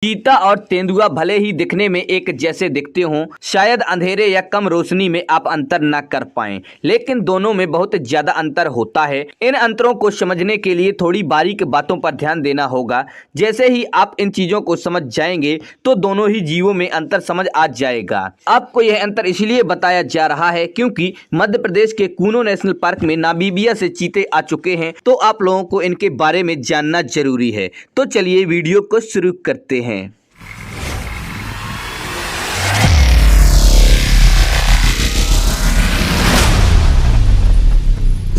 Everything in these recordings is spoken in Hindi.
चीता और तेंदुआ भले ही दिखने में एक जैसे दिखते हों, शायद अंधेरे या कम रोशनी में आप अंतर न कर पाएं, लेकिन दोनों में बहुत ज्यादा अंतर होता है। इन अंतरों को समझने के लिए थोड़ी बारीक बातों पर ध्यान देना होगा। जैसे ही आप इन चीजों को समझ जाएंगे तो दोनों ही जीवों में अंतर समझ आ जाएगा। आपको यह अंतर इसलिए बताया जा रहा है क्योंकि मध्य प्रदेश के कूनो नेशनल पार्क में नामीबिया से चीते आ चुके हैं, तो आप लोगों को इनके बारे में जानना जरूरी है। तो चलिए वीडियो को शुरू करते हैं।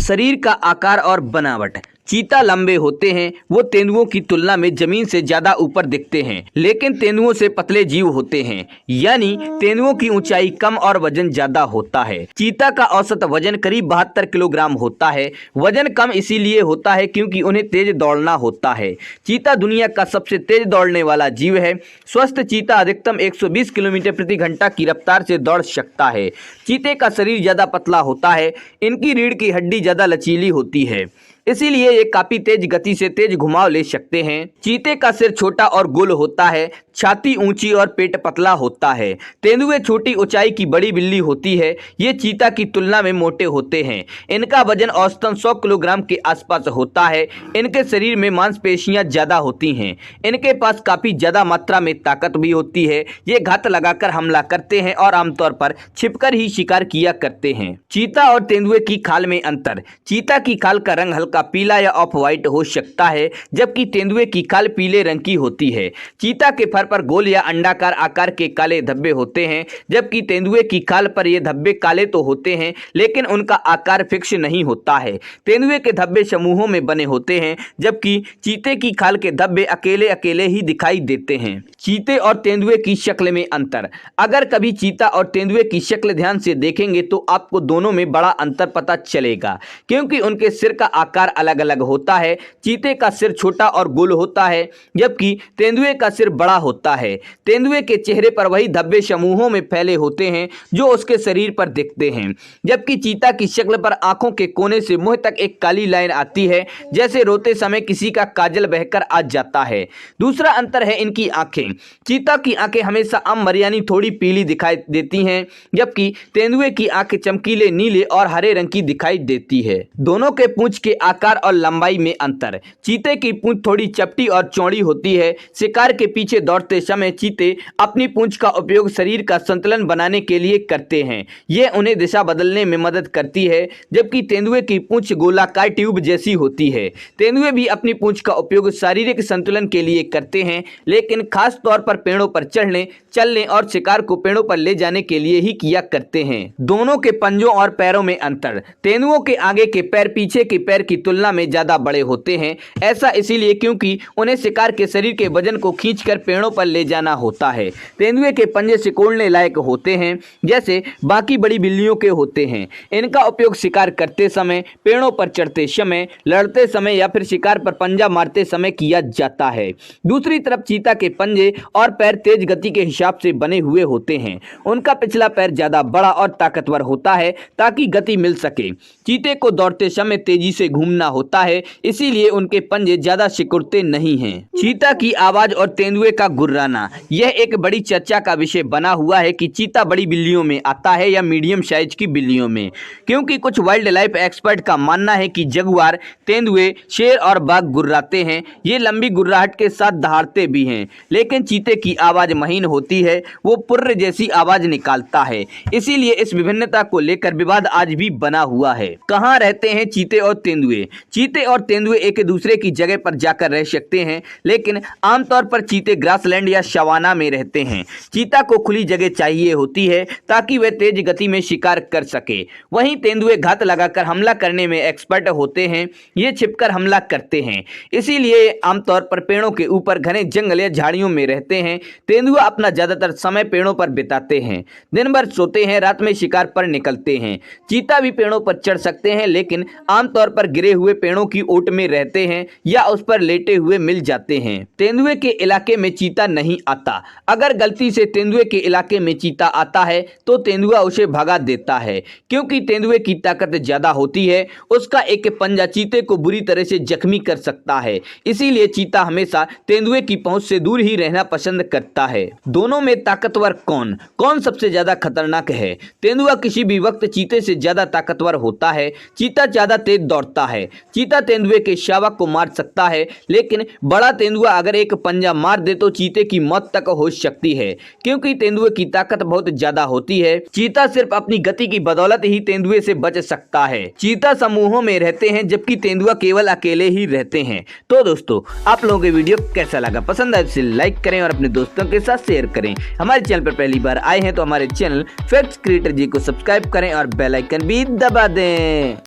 शरीर का आकार और बनावट। चीता लंबे होते हैं, वो तेंदुओं की तुलना में जमीन से ज्यादा ऊपर दिखते हैं, लेकिन तेंदुओं से पतले जीव होते हैं, यानी तेंदुओं की ऊंचाई कम और वजन ज्यादा होता है। चीता का औसत वजन करीब 72 किलोग्राम होता है। वजन कम इसीलिए होता है क्योंकि उन्हें तेज दौड़ना होता है। चीता दुनिया का सबसे तेज दौड़ने वाला जीव है। स्वस्थ चीता अधिकतम 120 किलोमीटर प्रति घंटा की रफ्तार से दौड़ सकता है। चीते का शरीर ज्यादा पतला होता है। इनकी रीढ़ की हड्डी ज्यादा लचीली होती है, इसीलिए ये काफी तेज गति से तेज घुमाव ले सकते हैं। चीते का सिर छोटा और गोल होता है, छाती ऊंची और पेट पतला होता है। तेंदुए छोटी ऊंचाई की बड़ी बिल्ली होती है। ये चीता की तुलना में मोटे होते हैं। इनका वजन औसतन 100 किलोग्राम के आसपास होता है। इनके शरीर में मांसपेशियां ज्यादा होती हैं। इनके पास काफी ज्यादा मात्रा में ताकत भी होती है। ये घात लगाकर हमला करते हैं और आमतौर पर छिपकर ही शिकार किया करते हैं। चीता और तेंदुए की खाल में अंतर। चीता की खाल का रंग हल्का पीला या ऑफ व्हाइट हो सकता है, जबकि तेंदुए की खाल पीले रंग की होती है। चीता के फर पर गोल या अंडाकार आकार के काले धब्बे होते हैं, जबकि तेंदुए की खाल पर ये धब्बे काले तो होते हैं, लेकिन उनका आकार फिक्स नहीं होता है। तेंदुए के धब्बे समूहों में बने होते हैं, जबकि चीते की खाल के धब्बे अकेले अकेले ही दिखाई देते हैं। चीते और तेंदुए की शक्ल में अंतर। अगर कभी चीता और तेंदुए की शक्ल ध्यान से देखेंगे तो आपको दोनों में बड़ा अंतर पता चलेगा, क्योंकि उनके सिर का आकार अलग अलग होता है। चीते का सिर छोटा और गोल होता है, जबकि तेंदुए का सिर बड़ा होता है। तेंदुए के चेहरे पर वही धब्बे समूहों में फैले होते हैं जो उसके शरीर पर दिखते हैं, जबकि चीता की शक्ल पर आंखों के कोने से मुंह तक एक काली लाइन आती है, जैसे रोते समय किसी का काजल बहकर आ जाता है। दूसरा अंतर है इनकी आंखें। चीता की आंखें हमेशा अम्बर यानी थोड़ी पीली दिखाई देती हैं, जबकि तेंदुए की आंखें चमकीले नीले और हरे रंग की दिखाई देती है। दोनों के पूंछ के आकार और लंबाई में अंतर। चीते की पूंछ थोड़ी चपटी और चौड़ी होती है। शिकार के पीछे दौड़ते समय चीते अपनी पूंछ का उपयोग शरीर का संतुलन बनाने के लिए करते हैं। यह उन्हें दिशा बदलने में मदद करती है, जबकि तेंदुए की पूंछ गोलाकार ट्यूब जैसी होती है। तेंदुए भी अपनी पूंछ का उपयोग शारीरिक संतुलन के लिए करते हैं, लेकिन खास तौर पर पेड़ों पर चढ़ने, चलने और शिकार को पेड़ों पर ले जाने के लिए ही किया करते हैं। दोनों के पंजों और पैरों में अंतर। तेंदुओं के आगे के पैर पीछे के पैर की तुलना में ज्यादा बड़े होते हैं। ऐसा इसीलिए क्योंकि उन्हें शिकार के शरीर के वजन को खींचकर पेड़ों पर ले जाना होता है। तेंदुए के पंजे सिकोड़ने लायक होते हैं, जैसे बाकी बड़ी बिल्लियों के होते हैं। इनका उपयोग शिकार करते समय, पेड़ों पर चढ़ते समय, लड़ते समय या फिर शिकार पर पंजा मारते समय किया जाता है। दूसरी तरफ चीता के पंजे और पैर तेज गति के हिसाब से बने हुए होते हैं। उनका पिछला पैर ज्यादा बड़ा और ताकतवर होता है ताकि गति मिल सके। चीते को दौड़ते समय तेजी से घूमना होता है, इसीलिए उनके पंजे ज्यादा सिकुड़ते नहीं हैं। चीता की आवाज और तेंदुए का गुर्राना। यह एक बड़ी चर्चा का विषय बना हुआ है कि चीता बड़ी बिल्लियों में आता है या मीडियम साइज की बिल्लियों में, क्योंकि कुछ वाइल्ड लाइफ एक्सपर्ट का मानना है कि जगुआर, तेंदुए, शेर और बाघ गुर्राते हैं। ये लंबी गुर्राहट के साथ दहाड़ते भी हैं, लेकिन चीते की आवाज महीन होती है। वो पुर्र जैसी आवाज निकालता है, इसीलिए इस विभिन्नता को लेकर विवाद आज भी बना हुआ है। कहाँ रहते हैं चीते और तेंदुए? चीते और तेंदुए एक दूसरे की जगह पर जाकर रह सकते हैं, लेकिन आमतौर पर चीते ग्रासलैंड या सवाना में रहते हैं। चीता को खुली जगह चाहिए होती है ताकि वह तेज गति में शिकार कर सके। वहीं तेंदुए घात लगाकर हमला करने में एक्सपर्ट होते हैं। ये छिपकर हमला करते हैं, इसीलिए आमतौर पर पेड़ों के ऊपर घने जंगल या झाड़ियों में रहते हैं। तेंदुआ अपना ज्यादातर समय पेड़ों पर बिताते हैं। दिन भर सोते हैं, रात में शिकार पर निकलते हैं। चीता भी पेड़ों पर चढ़ सकते हैं, लेकिन आमतौर पर गिरे लगे हुए पेड़ों की ओट में रहते हैं या उस पर लेटे हुए मिल जाते हैं। तेंदुए के इलाके में चीता नहीं आता। अगर गलती से तेंदुए के इलाके में चीता आता है तो तेंदुआ उसे भगा देता है, क्योंकि तेंदुए की ताकत ज्यादा होती है। उसका एक पंजा चीते को बुरी तरह से जख्मी कर सकता है, इसीलिए चीता हमेशा तेंदुए की पहुंच से दूर ही रहना पसंद करता है। दोनों में ताकतवर कौन सबसे ज्यादा खतरनाक है? तेंदुआ किसी भी वक्त चीते से ज्यादा ताकतवर होता है। चीता ज्यादा तेज दौड़ता है। चीता तेंदुए के शावक को मार सकता है, लेकिन बड़ा तेंदुआ अगर एक पंजा मार दे तो चीते की मौत तक हो सकती है, क्योंकि तेंदुए की ताकत बहुत ज्यादा होती है। चीता सिर्फ अपनी गति की बदौलत ही तेंदुए से बच सकता है। चीता समूहों में रहते हैं, जबकि तेंदुआ केवल अकेले ही रहते हैं। तो दोस्तों, आप लोगों को वीडियो कैसा लगा? पसंद आए तो लाइक करें और अपने दोस्तों के साथ शेयर करें। हमारे चैनल पर पहली बार आए हैं तो हमारे चैनल फैक्ट्स क्रिएटर जी को सब्सक्राइब करें और बेल आइकन भी दबा दें।